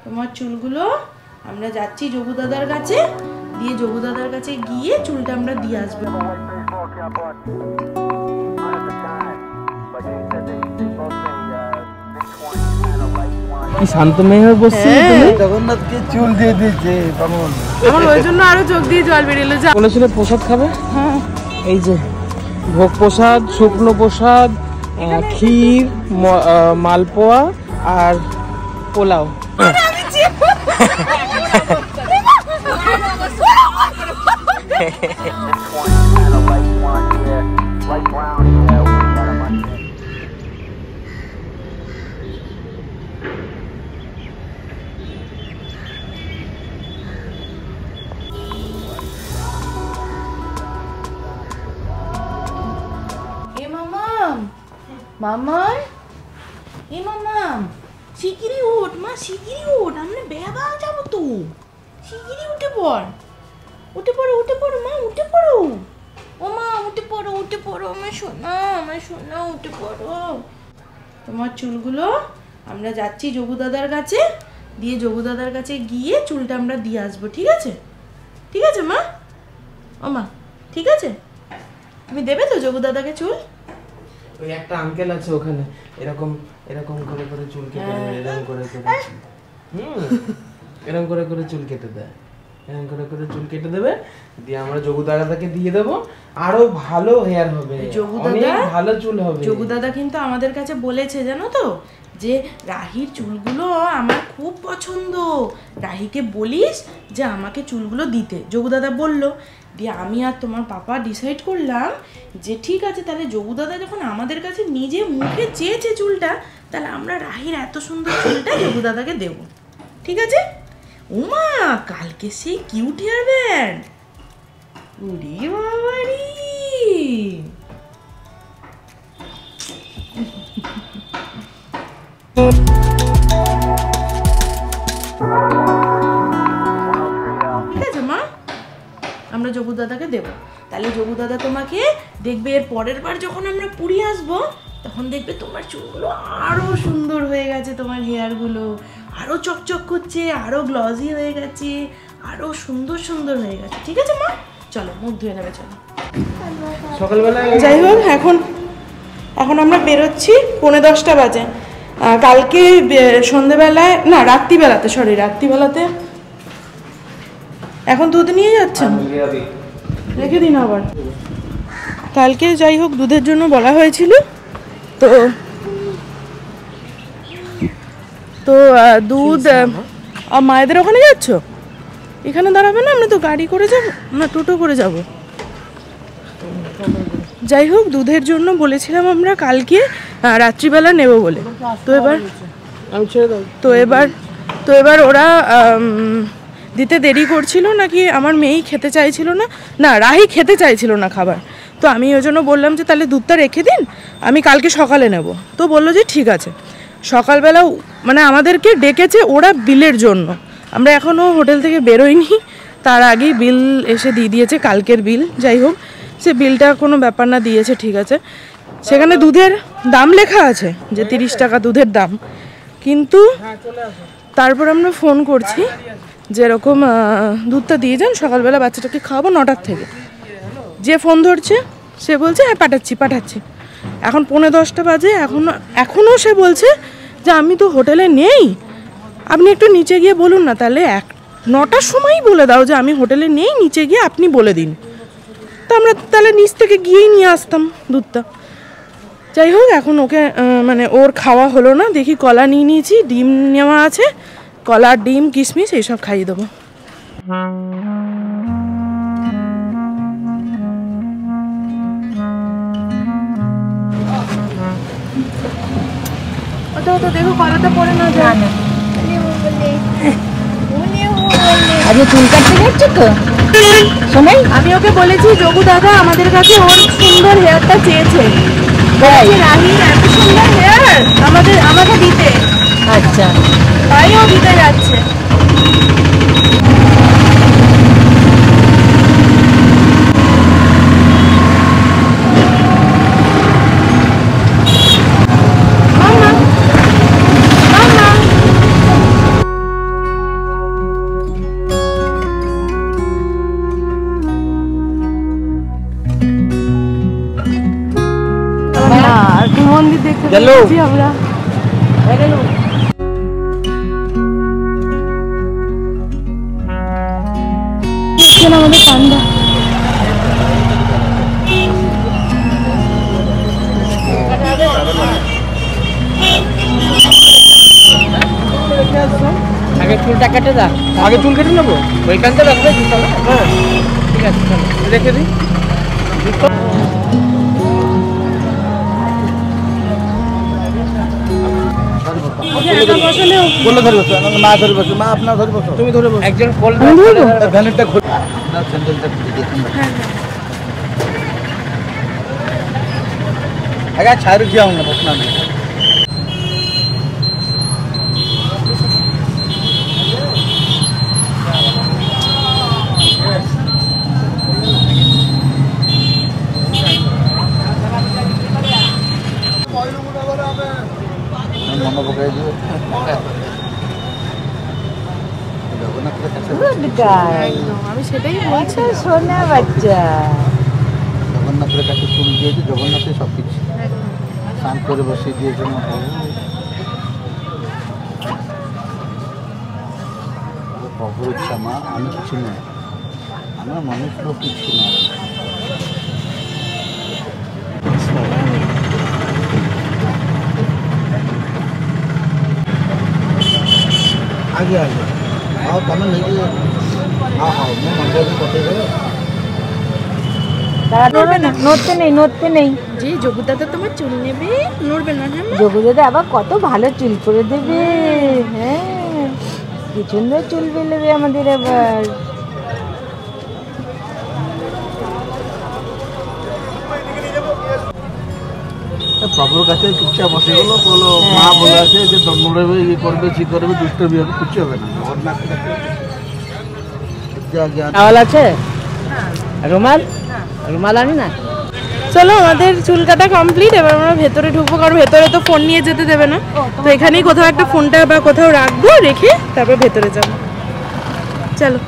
তোমার চুলগুলো আমরা যাচ্ছি যোগু দাদার কাছে, দিয়ে যোগু দাদার কাছে গিয়ে চুলটা আমরা দিয়ে আসবো। শান্ত মেয়ে হয়ে বসছি জগন্নাথকে চুল দিয়ে দিয়েছে আমার ওই জন্য আরো চোখ দিয়ে জল বেরিয়ে এলো। বলেছিল প্রসাদ খাবে। হ্যাঁ এই যে ভোগ প্রসাদ, শুকনো প্রসাদ, ক্ষীর, মালপোয়া আর পোলাও। মামার এ মামাম শিগগিরই ওঠ মা, শিগগিরই ওঠ, আমরা বেবা যাবো তো, শিগগিরই উঠে পড়, উঠে পড়ো, উঠে পড়ো মা, উঠে পড়ো ও মা, উঠে পড়ো, উঠে পড়ো আমার সোনা, আমার সোনা, উঠে পড়ো। তোমার চুলগুলো আমরা যাচ্ছি যোগু দাদার কাছে, দিয়ে যোগু দাদার কাছে গিয়ে চুলটা আমরা দিয়ে আসবো। ঠিক আছে? ঠিক আছে মা? ও মা ঠিক আছে? তুমি দেবে তো যোগু দাদাকে চুল? ওই একটা আঙ্কেল আছে ওখানে, এরকম এরকম করে করে চুল কেটে দেয়, এরকম করে করে এরকম করে করে চুল কেটে দেয়, এরকম করে করে চুল কেটে দেবে, দিয়ে আমরা যোগু দাদাকে দিয়ে দেবো, আরো ভালো হেয়ার হবে, অনেক ভালো চুল হবে। যোগু দাদা কিন্তু আমাদের কাছে বলেছে জানো তো, যে রাহির চুলগুলো আমার খুব পছন্দ, রাহিকে বলিস যে আমাকে চুলগুলো দিতে। যোগু দাদা বললো, দিয়ে আমি আর তোমার পাপা ডিসাইড করলাম যে ঠিক আছে, তাহলে যোগু দাদা যখন আমাদের কাছে নিজে মুখে চেয়েছে চুলটা, তাহলে আমরা রাহির এত সুন্দর চুলটা যোগু দাদাকে দেবো। ঠিক আছে? উমা কালকে সেই কিউট হেয়ার ব্যান্ড, উরি বাবারি, ঠিক আছে মা, আমরা যোগু দাদাকে দেবো। তাহলে যোগু দাদা তোমাকে দেখবে, এর পরের বার যখন আমরা পুরী আসবো তখন দেখবে তোমার চুলগুলো আরো সুন্দর হয়ে গেছে, তোমার হেয়ারগুলো আরো চকচক করছে, আরো গ্লসি হয়ে গেছে, আরো সুন্দর সুন্দর হয়ে গেছে। ঠিক আছে মা? চলো মুখ ধুয়ে নেবে, চলো। সকালবেলা যাই হোক, এখন আমরা বেরোচ্ছি, 9:45 বাজে। কালকে সন্ধেবেলায় না, রাত্রিবেলাতে এখন দুধ নিয়ে যাচ্ছেন, রেখে দিন আবার। কালকে যাই হোক দুধের জন্য বলা হয়েছিল, তো দুধ মায়েদের ওখানে যাচ্ছ? এখানে দাঁড়াবে না, আমরা তো গাড়ি করে যাব না, টোটো করে যাব। যাই হোক দুধের জন্য বলেছিলাম আমরা কালকে রাত্রিবেলা নেব বলে, তো এবার ওরা দিতে দেরি করছিল নাকি, আমার মেয়েই খেতে চাইছিল না, রাহি খেতে চাইছিল না খাবার, তো আমি ওই জন্য বললাম যে তাহলে দুধটা রেখে দিন, আমি কালকে সকালে নেব। তো বললো যে ঠিক আছে। সকালবেলা মানে আমাদেরকে ডেকেছে ওরা বিলের জন্য, আমরা এখনও হোটেল থেকে বেরোইনি, তার আগেই বিল এসে দিয়ে দিয়েছে, কালকের বিল। যাই হোক সে বিলটা কোনো ব্যাপার না, দিয়েছে ঠিক আছে। সেখানে দুধের দাম লেখা আছে যে 30 টাকা দুধের দাম, কিন্তু তারপর আমরা ফোন করছি যে এরকম দুধটা দিয়ে যান, সকালবেলা বাচ্চাটাকে খাওয়াবো 9টার থেকে। যে ফোন ধরছে সে বলছে হ্যাঁ পাঠাচ্ছি। এখন 9:45 বাজে, এখনও সে বলছে যে আমি তো হোটেলে নেই, আপনি একটু নিচে গিয়ে বলুন না। তাহলে 9টার সময়ই বলে দাও যে আমি হোটেলে নেই, নিচে গিয়ে আপনি বলে দিন, তো আমরা তাহলে নিচ থেকে গিয়েই নিয়ে আসতাম দুধটা। যাই হোক এখন ওকে মানে ওর খাওয়া হলো না, দেখি কলা নিয়ে নিয়েছি, ডিম নেওয়া আছে, কলা, ডিম, কিশমিশ এইসব খাইয়ে দেবো। তো দেখো কলাটা পড়ে না যায়। আজকে চুল কাটতে যাচ্ছ তো সময়? আমি ওকে বলেছি যোগু দাদা আমাদের কাছে ওর সুন্দর হেয়ারটা চেয়েছে, রাহির এত সুন্দর হেয়ার আমাকে দিতে। আচ্ছা, তাই ও দিতে যাচ্ছে। পেয়ে গেছি আমরা। আমাদের পান্ডা আগে চুলটা কেটে দাও, আগে চুল কেটে নেবো, ওইখানটা রাখবে জুতো। হ্যাঁ ঠিক আছে, চলো রেখে দিই। বললে ধরে বসো, মা ধরে বসো, মা আপনার ধরে বসো, তুমি ধরে বসো। একজন কোল ভ্যানেটটা খুলে না, স্যান্ডেলটা খুলে দিয়ে আগে ছাড় দিয়ে না বসনা না। মনে পকাই দিও জগন্নাথের কাছে, আমি সেটাই বলছি। সোনা বাচ্চা জগন্নাথের কাছে চুল দিয়েছে, জগন্নাথে সব কিছু স্নান করে বসিয়ে দিয়েছে। প্রভুর ইচ্ছা মা, আমি কিছু নয়, আমার মানুষ লোক কিছু নয়। आगे आगे आओ, तमें नहीं हाँ हाँ मैं मंदिर में पहुँचे गए। নড়তে নেই। যে যোগু দাদা তোমার চুল নেবে, নড়বে না। হ্যাঁ যোগু দাদা আবার কত ভালো চুল করে দেবে। হ্যাঁ, কি সুন্দর চুল বেলেবে আমাদের আবার। প্রভুর কাছে চুপচাপ বসে গেলো, বলো মা বলে আছে যে নড়বে, ইয়ে করবে, জি করবে, দুষ্ট বিয়ে হবে, কিছু হবে না। টাওয়াল আছে? রুমাল? রুমাল আনি না? চলো, আমাদের চুল কাটা কমপ্লিট। এবার আমরা ভেতরে ঢুকবো, কারণ ভেতরে তো ফোন নিয়ে যেতে দেবে না। তো এখানেই কোথাও একটা ফোনটা বা কোথাও রাখবো, রেখে তারপর ভেতরে যাবো। চলো।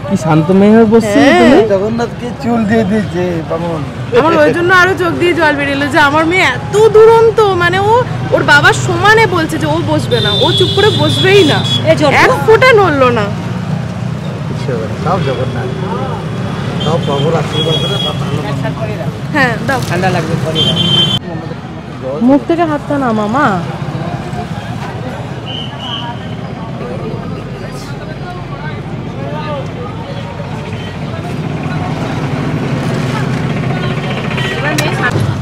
কি শান্ত মেয়ে হয়ে বসছি তুমি। জগন্নাথকে চুল দিয়ে দিয়েছে বামন। আমার ওই জন্য আরো চোখ দিয়ে জল বেরিয়ে যে আমার মেয়ে এত দুরন্ত, মানে ও ওর বাবার সমানে বলছে যে ও বসবে না, ও চুপ করে বসবেই না, এক ফোঁটা নড়লো না। কিছু হবে না, সব জগন্নাথ, সব প্রভুর আশীর্বাদ করে সব ভালো। হ্যাঁ দাও, ঠান্ডা লাগবে পরে। মুখ থেকে হাতটা না মামা।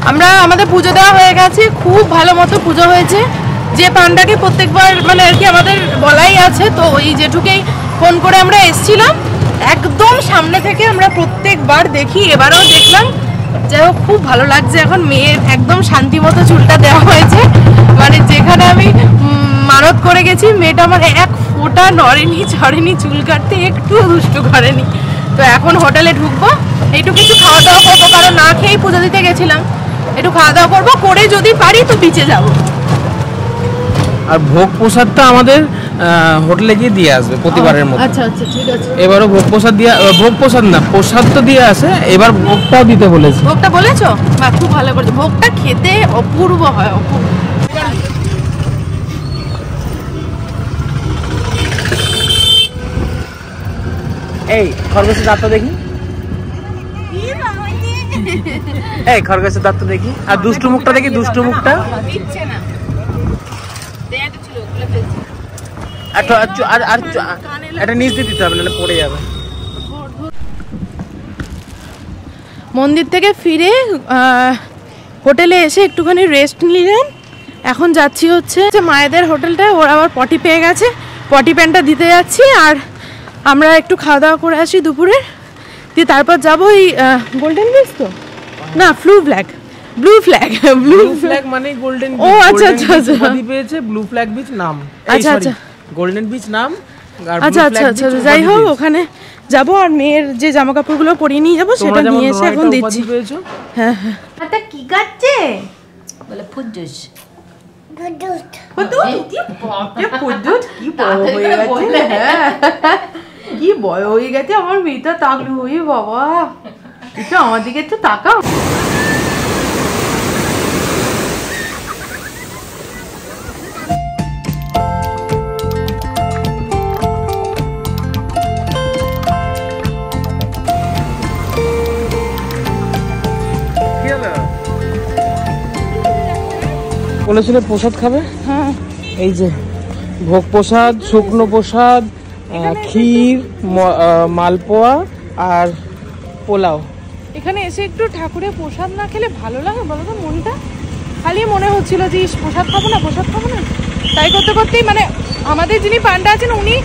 আমরা আমাদের পুজো দেওয়া হয়ে গেছে, খুব ভালো মতো পুজো হয়েছে। যে পান্ডাকে প্রত্যেকবার মানে আর কি আমাদের বলাই আছে, তো ওই জেঠুকেই ফোন করে আমরা এসছিলাম, একদম সামনে থেকে আমরা প্রত্যেকবার দেখি, এবারেও দেখলাম। যাই হোক, খুব ভালো লাগছে। এখন মেয়ের একদম শান্তি মতো চুলটা দেওয়া হয়েছে, মানে যেখানে আমি মানত করে গেছি, মেয়েটা আমার এক ফোঁটা নড়েনি, ছড়েনি, চুল কাটতে একটু দুষ্টু করেনি। তো এখন হোটেলে ঢুকবো, একটু কিছু খাওয়া দাওয়া করবো, কারণ না খেয়েই পুজো দিতে গেছিলাম। একটু খাওয়া দাওয়া করবো, করে যদি পারি তো বিচে যাবো। আর ভোগ প্রসাদটা আমাদের হোটেলে গিয়ে দিয়ে আসবে প্রতিবারের মতো। আচ্ছা আচ্ছা, ঠিক আছে। এবারও ভোগ প্রসাদ দিয়ে, ভোগ প্রসাদ না, প্রসাদ তো দিয়ে আসে, এবার ভোগটাও দিতে বলেছে। ভোগটা বলেছো? বা খুব ভালো করেছো, ভোগটা খেতে অপূর্ব হয়, অপূর্ব। এই খরগোশের দাঁতটা দেখি, এই খরগোশের দাঁতটা দেখি, আর দুষ্টু মুখটা দেখি, দুষ্টু মুখটা। একটা নিচ দিয়ে দিতে হবে, নাহলে পড়ে যাবে। মন্দির থেকে ফিরে হোটেলে এসে একটুখানি রেস্ট নিলাম। এখন যাচ্ছি হচ্ছে মায়েদের হোটেলটা, ওরা আবার পটি পেয়ে গেছে, পটি প্যান্টটা দিতে যাচ্ছি। আর আমরা একটু খাওয়া দাওয়া করে আসি দুপুরে, দিয়ে তারপর যাবো এই গোল্ডেন বিচ, তো না blue flag, blue flag, blue flag মানে গোল্ডেন। ও আচ্ছা আচ্ছা আচ্ছা, উপাধি পেয়েছে ব্লু ফ্ল্যাগ বিচ নাম। আচ্ছা আচ্ছা, গোল্ডেন বিচ নাম। আচ্ছা আচ্ছা আচ্ছা, যাই হোক ওখানে যাবো। আর মেয়ের যে জামা কাপড়গুলো পরিয়ে নিয়ে যাবো, সেটা নিয়ে এসে এখন দিচ্ছি। হ্যাঁ হ্যাঁ। এটা কি কাটছে? বলে ফুজুস। কি বয় হয়ে গেছে আমার মেয়েটা, তাগলু হয়ে বাবা, এটা আমার দিকে একটু তাকাও। বলেছিলে প্রসাদ খাবে, হ্যাঁ এই যে ভোগ প্রসাদ, শুকনো প্রসাদ, ক্ষীর, মালপোয়া আর পোলাও। এখানে এসে একটু ঠাকুরের প্রসাদ না খেলে ভালো লাগে বলো তো? মনটা খালি মনে হচ্ছিল যে প্রসাদ খাবো না, প্রসাদ খাবো না। তাই করতে করতেই মানে আমাদের যিনি পান্ডা আছেন উনি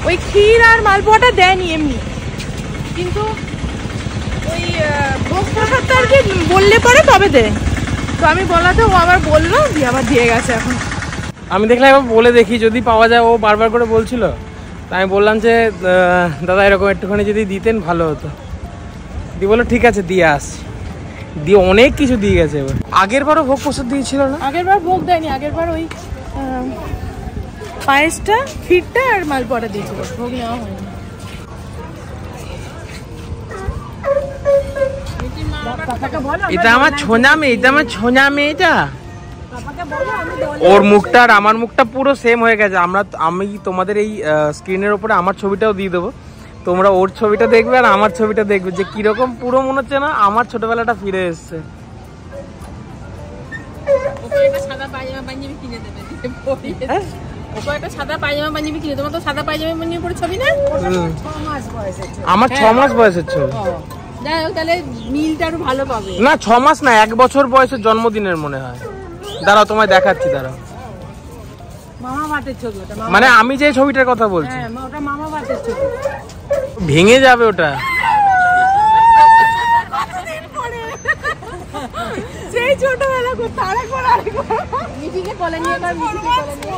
ওই ক্ষীর আর মালপোয়াটা দেয়নি এমনি, কিন্তু ওই ভোগ প্রসাদটা আর কি বললে পরে তবে দেয়। তো আমি বলাতে ও আবার বললো, দিয়ে আবার দিয়ে গেছে। এখন আমি দেখলাম এবার বলে দেখি যদি পাওয়া যায়, ও বারবার করে বলছিল। তাই আমি বললাম যে দাদা এরকম একটুখানি যদি দিতেন ভালো হতো। দিয়ে বললো ঠিক আছে দিয়ে আসছি, দিয়ে অনেক কিছু দিয়ে গেছে। এবার আগের বারও ভোগ প্রসাদ দিয়েছিল না? আগের বার ভোগ দেয়নি, আগের বার ওই পায়েসটা, ক্ষীরটা আর মালপোয়াটা দিয়েছিল, ভোগ নেওয়া হয়নি। এটা আমার ছোঁয়া মেয়ে, এটা আমার ছোঁয়া মেয়েটা। ওর মুখটা আর আমার মুখটা পুরো সেম হয়ে গেছে। আমি তোমাদের এই স্ক্রিনের উপরে আমার ছবিটাও দিয়ে দেবো, তোমরা ওর ছবিটা দেখবে আর আমার ছবিটা দেখবে, যে কিরকম পুরো মনে হচ্ছে না আমার ছোটবেলাটা ফিরে এসছে। সাদা পায়জামা পাঞ্জাবি কিনে দেবে, সাদা পায়জামা পাঞ্জাবি কিনে তোমার তো সাদা পায়জামা পাঞ্জাবি পরে ছবি না, আমার 6 মাস বয়সের ছবি। যাই হোক তাহলে মিলটা আরো ভালো পাবে। না 6 মাস না, 1 বছর বয়সের জন্মদিনের মনে হয়। দাঁড়াও তোমায় দেখাচ্ছি, দাঁড়াও। মামা বাটের ছবি ওটা, মানে আমি যে ছবিটার কথা বলছি, হ্যাঁ ওটা মামা বাটের ছবি। ভেঙে যাবে ওটা। সেই ছোটবেলা করতে আরেকবার মিঠিকে কোলে নিয়ে কর, মিঠিকে কোলে নিয়ে।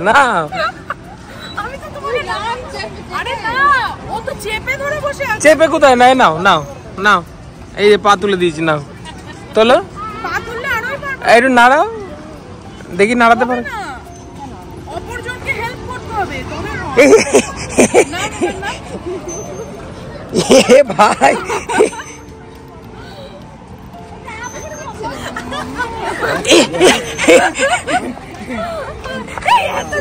না চেপে কোথায়? নাই, নাও নাও নাও, এই যে পা তুলে দিয়েছি, নাও তোলো। একটু নাড়াও দেখি, নাড়াতে পারো? এ ভাই এত